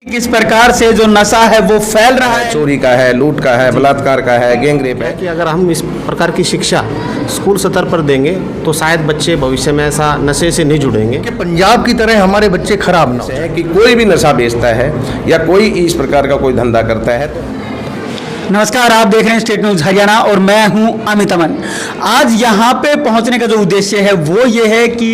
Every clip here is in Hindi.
किस प्रकार से जो नशा है वो फैल रहा है, चोरी का है, लूट का है, बलात्कार का है, गैंग रेप है। कि अगर हम इस प्रकार की शिक्षा स्कूल स्तर पर देंगे तो शायद बच्चे भविष्य में ऐसा नशे से नहीं जुड़ेंगे कि पंजाब की तरह हमारे बच्चे खराब ना हो। कि कोई भी नशा बेचता है या कोई इस प्रकार का कोई धंधा करता है तो नमस्कार, आप देख रहे हैं स्टेट न्यूज हरियाणा और मैं हूं अमित अमन। आज यहां पे पहुंचने का जो उद्देश्य है वो ये है कि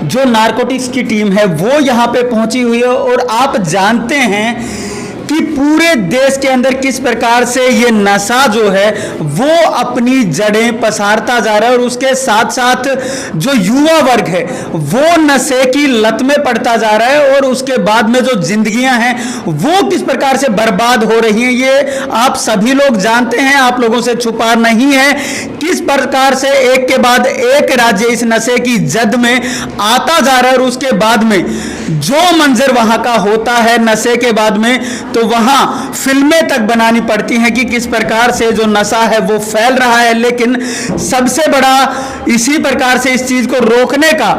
जो नारकोटिक्स की टीम है वो यहां पे पहुंची हुई है और आप जानते हैं कि पूरे देश के अंदर किस प्रकार से ये नशा जो है वो अपनी जड़ें पसारता जा रहा है और उसके साथ साथ जो युवा वर्ग है वो नशे की लत में पड़ता जा रहा है और उसके बाद में जो जिंदगियां हैं वो किस प्रकार से बर्बाद हो रही हैं ये आप सभी लोग जानते हैं, आप लोगों से छुपा नहीं है किस प्रकार से एक के बाद एक राज्य इस नशे की जद में आता जा रहा है और उसके बाद में जो मंजर वहां का होता है नशे के बाद में तो वहां फिल्में तक बनानी पड़ती हैं कि किस प्रकार से जो नशा है वो फैल रहा है। लेकिन सबसे बड़ा इसी प्रकार से इस चीज को रोकने का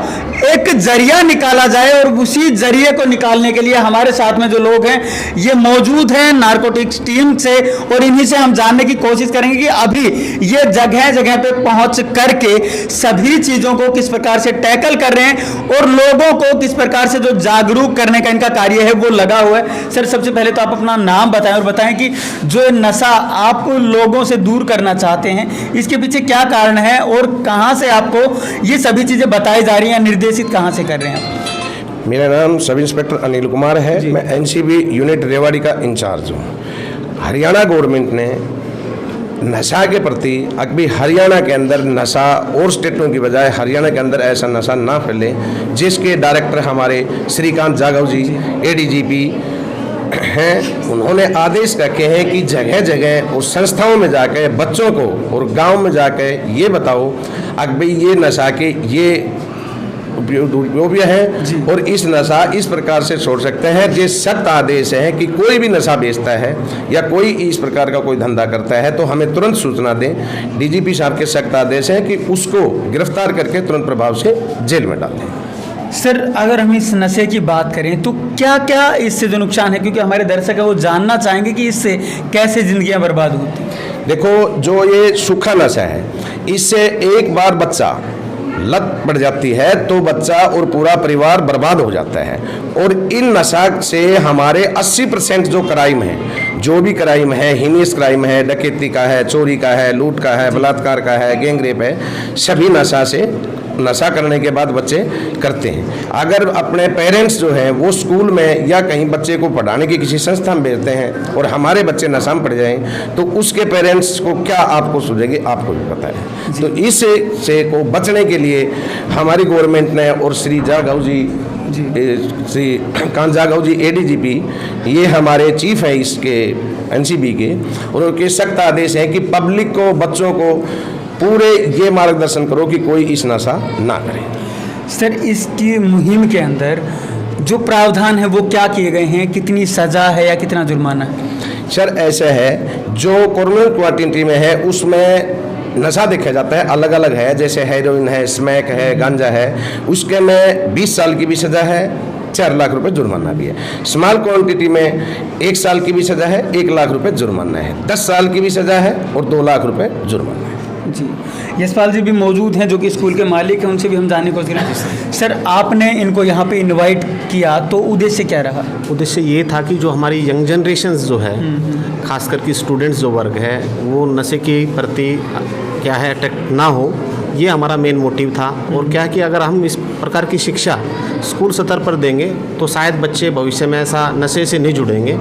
एक जरिया निकाला जाए और उसी जरिए को निकालने के लिए हमारे साथ में जो लोग हैं ये मौजूद हैं नारकोटिक्स टीम से और इन्हीं से हम जानने की कोशिश करेंगे कि अभी ये जगह जगह पे पहुंच करके सभी चीजों को किस प्रकार से टैकल कर रहे हैं और लोगों को किस प्रकार से जो जागरूक करने का इनका कार्य है वो लगा हुआ है। सर, सबसे पहले तो आप अपना नाम बताएं और बताएं कि जो नशा आप लोगों से दूर करना चाहते हैं इसके पीछे क्या कारण है और कहां से आपको ये सभी चीजें बताई जा रही हैं, निर्देशित कहां से कर रहे हैं आप? मेरा नाम सब इंस्पेक्टर अनिल कुमार है। मैं एनसीबी यूनिट रेवाड़ी का इंचार्ज हूँ। हरियाणा गवर्नमेंट ने नशा के प्रति अभी हरियाणा के अंदर नशा और स्टेटों की बजाय हरियाणा के अंदर ऐसा नशा ना फैले, जिसके डायरेक्टर हमारे श्रीकांत जाघव जी एडीजीपी हैं, उन्होंने आदेश रखे हैं कि जगह जगह उस संस्थाओं में जाकर बच्चों को और गांव में जाकर ये बताओ अभी ये नशा के ये उपयोग है और इस नशा इस प्रकार से छोड़ सकते हैं। ये सख्त आदेश है कि कोई भी नशा बेचता है या कोई इस प्रकार का कोई धंधा करता है तो हमें तुरंत सूचना दें। डीजीपी साहब के सख्त आदेश है कि उसको गिरफ्तार करके तुरंत प्रभाव से जेल में डाल दें। सर, अगर हम इस नशे की बात करें तो क्या क्या इससे जो नुकसान है, क्योंकि हमारे दर्शक है वो जानना चाहेंगे कि इससे कैसे जिंदगियां बर्बाद होती हैं। देखो, जो ये सूखा नशा है इससे एक बार बच्चा लत पड़ जाती है तो बच्चा और पूरा परिवार बर्बाद हो जाता है और इन नशा से हमारे 80% जो क्राइम है, जो भी क्राइम है, हीनियस क्राइम है, डकैती का है, चोरी का है, लूट का है, बलात्कार का है, गैंग रेप है, सभी नशा करने के बाद बच्चे करते हैं। अगर अपने पेरेंट्स जो हैं वो स्कूल में या कहीं बच्चे को पढ़ाने की किसी संस्था में भेजते हैं और हमारे बच्चे नशा में पड़ जाएं तो उसके पेरेंट्स को क्या आपको सूझेगी, आपको भी पता है। तो इस से को बचने के लिए हमारी गवर्नमेंट ने और श्री जाघव जी श्री कांत जाघव जी एडीजीपी ये हमारे चीफ हैं इसके एनसीबी के, और उनके सख्त आदेश है कि पब्लिक को, बच्चों को पूरे ये मार्गदर्शन करो कि कोई इस नशा ना करे। सर, इसकी मुहिम के अंदर जो प्रावधान है वो क्या किए गए हैं, कितनी सजा है या कितना जुर्माना है? सर, ऐसा है जो कॉर्नल क्वांटिटी में है उसमें नशा देखा जाता है, अलग अलग है, जैसे हेरोइन है, स्मैक है, गांजा है, उसके में 20 साल की भी सजा है, 4 लाख रुपए जुर्माना भी है। स्मॉल क्वांटिटी में 1 साल की भी सजा है, 1 लाख रुपए जुर्माना है, 10 साल की भी सजा है और 2 लाख रुपए जुर्माना है। जी, यशपाल जी भी मौजूद हैं जो कि स्कूल के मालिक हैं, उनसे भी हम जानने की कोशिश करें। सर, आपने इनको यहाँ पे इनवाइट किया तो उद्देश्य क्या रहा? उद्देश्य ये था कि जो हमारी यंग जनरेशन्स जो है, खास करके स्टूडेंट्स जो वर्ग है वो नशे के प्रति क्या है अट्रैक्ट ना हो, ये हमारा मेन मोटिव था। और क्या कि अगर हम इस प्रकार की शिक्षा स्कूल स्तर पर देंगे तो शायद बच्चे भविष्य में ऐसा नशे से नहीं जुड़ेंगे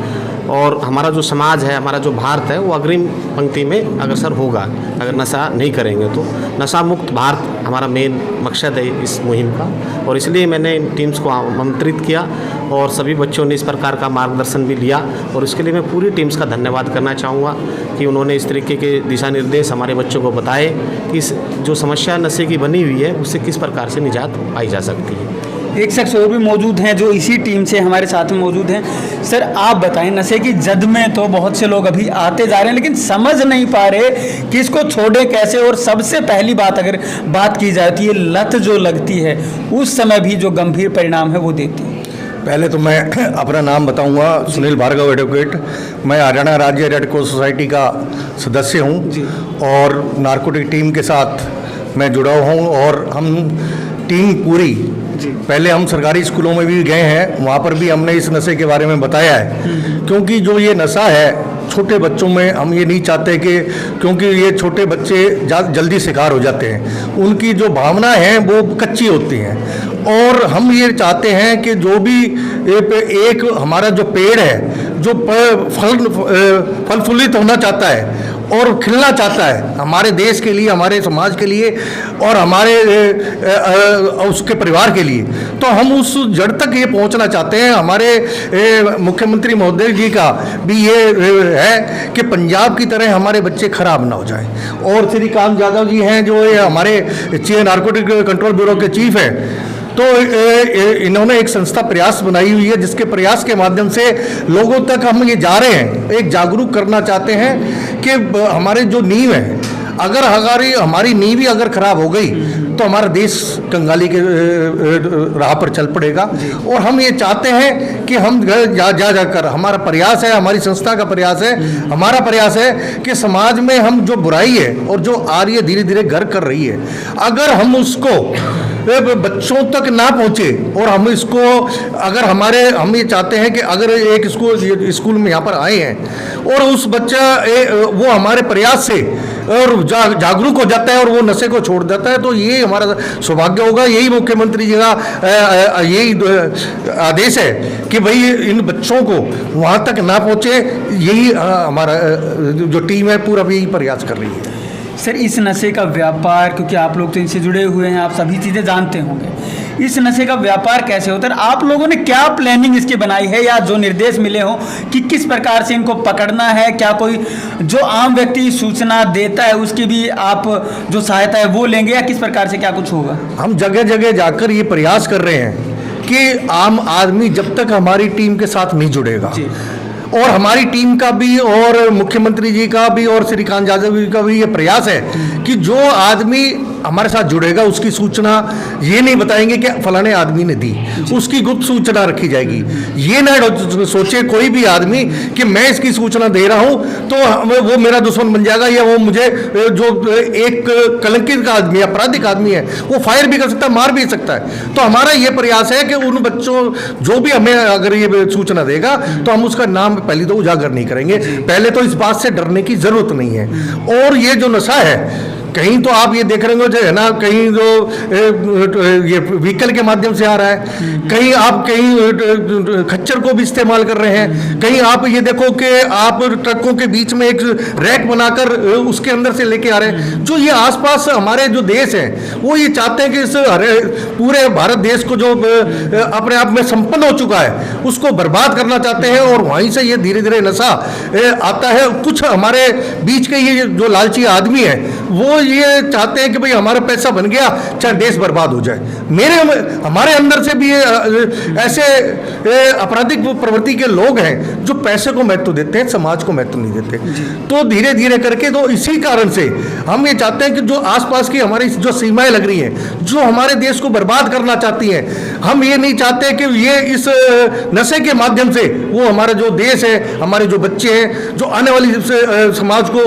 और हमारा जो समाज है, हमारा जो भारत है वो अग्रिम पंक्ति में अग्रसर होगा अगर नशा नहीं करेंगे तो। नशा मुक्त भारत हमारा मेन मकसद है इस मुहिम का, और इसलिए मैंने इन टीम्स को आमंत्रित किया और सभी बच्चों ने इस प्रकार का मार्गदर्शन भी लिया और इसके लिए मैं पूरी टीम्स का धन्यवाद करना चाहूँगा कि उन्होंने इस तरीके के दिशा निर्देश हमारे बच्चों को बताए कि जो समस्या नशे की बनी हुई है उससे किस प्रकार से निजात पाई जा सकती है। एक शख्स और भी मौजूद हैं जो इसी टीम से हमारे साथ में मौजूद हैं। सर, आप बताएं, नशे की जद में तो बहुत से लोग अभी आते जा रहे हैं लेकिन समझ नहीं पा रहे कि इसको छोड़े कैसे, और सबसे पहली बात अगर बात की जाती है लत जो लगती है उस समय भी जो गंभीर परिणाम है वो देती है। पहले तो मैं अपना नाम बताऊंगा, सुनील भार्गव एडवोकेट। मैं हरियाणा राज्य रेड क्रॉस सोसाइटी का सदस्य हूं और नारकोटिक टीम के साथ मैं जुड़ा हुआ हूं और हम टीम पूरी पहले हम सरकारी स्कूलों में भी गए हैं, वहाँ पर भी हमने इस नशे के बारे में बताया है। क्योंकि जो ये नशा है छोटे बच्चों में, हम ये नहीं चाहते कि, क्योंकि ये छोटे बच्चे जल्दी शिकार हो जाते हैं, उनकी जो भावना है वो कच्ची होती हैं और हम ये चाहते हैं कि जो भी एक हमारा जो पेड़ है जो फल फूलित होना चाहता है और खिलना चाहता है हमारे देश के लिए, हमारे समाज के लिए और हमारे उसके परिवार के लिए, तो हम उस जड़ तक ये पहुंचना चाहते हैं। हमारे मुख्यमंत्री महोदय जी का भी ये है कि पंजाब की तरह हमारे बच्चे खराब ना हो जाएं। और श्रीकांत यादव जी हैं जो ये हमारे नारकोटिक कंट्रोल ब्यूरो के चीफ हैं, तो इन्होंने एक संस्था प्रयास बनाई हुई है जिसके प्रयास के माध्यम से लोगों तक हम ये जा रहे हैं, एक जागरूक करना चाहते हैं कि हमारे जो नींव है, अगर हमारी नींव ही अगर खराब हो गई तो हमारा देश कंगाली के राह पर चल पड़ेगा। और हम ये चाहते हैं कि हम जाकर हमारा प्रयास है, हमारी संस्था का प्रयास है, हमारा प्रयास है कि समाज में हम जो बुराई है और जो आ रही है धीरे धीरे घर कर रही है, अगर हम उसको बच्चों तक ना पहुंचे और हम इसको अगर हम ये चाहते हैं कि अगर एक स्कूल में यहाँ पर आए हैं और उस बच्चा वो हमारे प्रयास से और जागरूक हो जाता है और वो नशे को छोड़ देता है, तो ये हमारा सौभाग्य होगा। यही मुख्यमंत्री जी का यही आदेश है कि भाई इन बच्चों को वहाँ तक ना पहुँचे, यही हमारा जो टीम है पूरा भी यही प्रयास कर रही है। सर, इस नशे का व्यापार, क्योंकि आप लोग तो इनसे जुड़े हुए हैं, आप सभी चीज़ें जानते होंगे, इस नशे का व्यापार कैसे होता है? आप लोगों ने क्या प्लानिंग इसकी बनाई है या जो निर्देश मिले हों कि किस प्रकार से इनको पकड़ना है? क्या कोई जो आम व्यक्ति सूचना देता है उसकी भी आप जो सहायता है वो लेंगे या किस प्रकार से क्या कुछ होगा? हम जगह जगह जाकर ये प्रयास कर रहे हैं कि आम आदमी जब तक हमारी टीम के साथ नहीं जुड़ेगा, और हमारी टीम का भी और मुख्यमंत्री जी का भी और श्रीकांत यादव जी का भी ये प्रयास है कि जो आदमी हमारे साथ जुड़ेगा उसकी सूचना ये नहीं बताएंगे कि फलाने आदमी ने दी, उसकी गुप्त सूचना रखी जाएगी। ये ना सोचे कोई भी आदमी कि मैं इसकी सूचना दे रहा हूं तो वो मेरा दुश्मन बन जाएगा या वो मुझे, जो एक कलंकित का आदमी, आपराधिक आदमी है, वो फायर भी कर सकता है, मार भी सकता है। तो हमारा ये प्रयास है कि उन बच्चों जो भी हमें अगर ये सूचना देगा तो हम उसका नाम पहले तो उजागर नहीं करेंगे, पहले तो इस बात से डरने की जरूरत नहीं है। और ये जो नशा है, कहीं तो आप ये देख रहे हो जो है ना, कहीं जो ये व्हीकल के माध्यम से आ रहा है, कहीं आप कहीं खच्चर को भी इस्तेमाल कर रहे हैं, कहीं आप ये देखो कि आप ट्रकों के बीच में एक रैक बनाकर उसके अंदर से लेके आ रहे हैं। जो ये आसपास हमारे जो देश है वो ये चाहते हैं कि इस पूरे भारत देश को जो अपने आप में संपन्न हो चुका है उसको बर्बाद करना चाहते हैं और वहीं से ये धीरे धीरे नशा आता है। कुछ हमारे बीच के ये जो लालची आदमी है वो ये चाहते हैं कि भाई हमारा पैसा बन गया चाहे देश बर्बाद हो जाए। हमारे अंदर से भी ऐसे आपराधिक प्रवृत्ति के लोग हैं जो पैसे को महत्व देते हैं, समाज को महत्व नहीं देते। तो धीरे धीरे करके तो इसी कारण से हम ये चाहते हैं कि जो आसपास की हमारी जो सीमाएं लग रही हैं, जो हमारे देश को बर्बाद करना चाहती हैं, हम ये नहीं चाहते कि ये इस नशे के माध्यम से वो हमारा जो देश है, हमारे जो बच्चे हैं, जो आने वाली समाज को,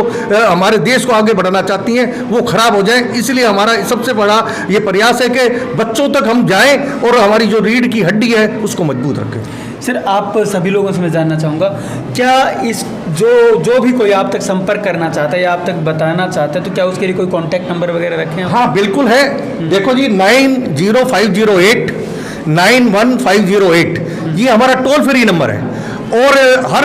हमारे देश को आगे बढ़ाना चाहती हैं, वो खराब हो जाए। इसलिए हमारा सबसे बड़ा ये प्रयास है कि बच्चों तक हम जाएं और हमारी जो रीढ़ की हड्डी है उसको मजबूत रखें। सर, आप सभी लोगों से मैं जानना चाहूँगा, क्या इस जो भी कोई आप तक संपर्क करना चाहता है या आप तक बताना चाहता है तो क्या उसके लिए कोई कॉन्टैक्ट नंबर वगैरह रखे हैं? हाँ बिल्कुल है। देखो जी, 90508 91508 ये हमारा टोल फ्री नंबर है और हर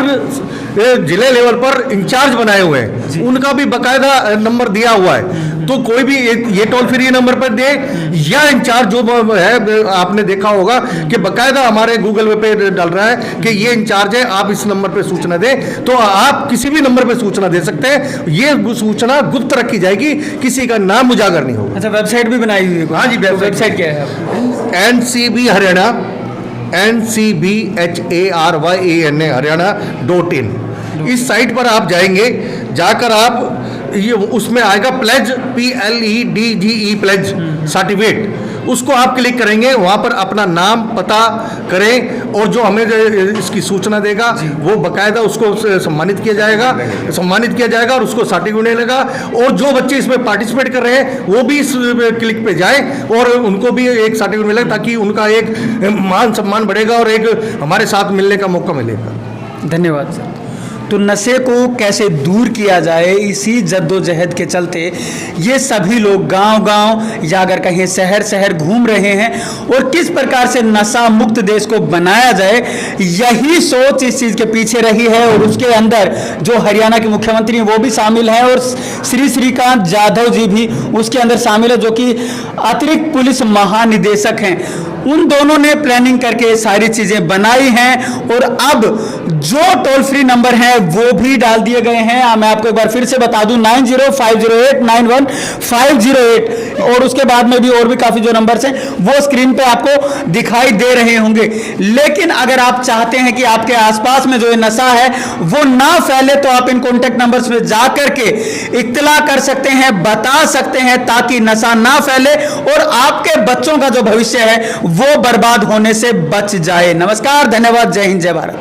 जिले लेवल पर इंचार्ज बनाए हुए हैं, उनका भी बकायदा नंबर दिया हुआ है। तो कोई भी ये टोल फ्री नंबर पर दे या इंचार्ज जो है, आपने देखा होगा कि बकायदा हमारे गूगल पे डाल रहा है कि ये इंचार्ज है, आप इस नंबर पे सूचना दें। तो आप किसी भी नंबर पे सूचना दे सकते हैं, ये सूचना गुप्त रखी जाएगी, किसी का नाम उजागर नहीं होगा। अच्छा, वेबसाइट भी बनाई हुई है? हाँ जी, वेबसाइट क्या है? NCB Haryana, NCBHARYANA हरियाणा.in। इस साइट पर आप जाएंगे, जाकर आप ये उसमें आएगा प्लेज, PLEDGE प्लेज सर्टिफिकेट, उसको आप क्लिक करेंगे, वहाँ पर अपना नाम पता करें और जो हमें इसकी सूचना देगा वो बकायदा उसको सम्मानित किया जाएगा और उसको सर्टिफिकेट मिलेगा। और जो बच्चे इसमें पार्टिसिपेट कर रहे हैं वो भी इस क्लिक पे जाए और उनको भी एक सर्टिफिकेट मिलेगा, ताकि उनका एक मान सम्मान बढ़ेगा और एक हमारे साथ मिलने का मौका मिलेगा। धन्यवाद सर। तो नशे को कैसे दूर किया जाए, इसी जद्दोजहद के चलते ये सभी लोग गांव-गांव या अगर कहीं शहर-शहर घूम रहे हैं और किस प्रकार से नशा मुक्त देश को बनाया जाए, यही सोच इस चीज़ के पीछे रही है। और उसके अंदर जो हरियाणा के मुख्यमंत्री हैं वो भी शामिल हैं और श्री श्रीकांत जाधव जी भी उसके अंदर शामिल है, जो कि अतिरिक्त पुलिस महानिदेशक हैं। उन दोनों ने प्लानिंग करके सारी चीज़ें बनाई हैं और अब जो टोल फ्री नंबर है वो भी डाल दिए गए हैं। मैं आपको एक बार फिर से बता दूं, 9050891508 और उसके बाद में भी और भी काफ़ी जो नंबर्स हैं वो स्क्रीन पे आपको दिखाई दे रहे होंगे। लेकिन अगर आप चाहते हैं कि आपके आसपास में जो नशा है वो ना फैले, तो आप इन कॉन्टैक्ट नंबर्स पे जा करके इत्तला कर सकते हैं, बता सकते हैं, ताकि नशा ना फैले और आपके बच्चों का जो भविष्य है वो बर्बाद होने से बच जाए। नमस्कार, धन्यवाद, जय हिंद, जय भारत।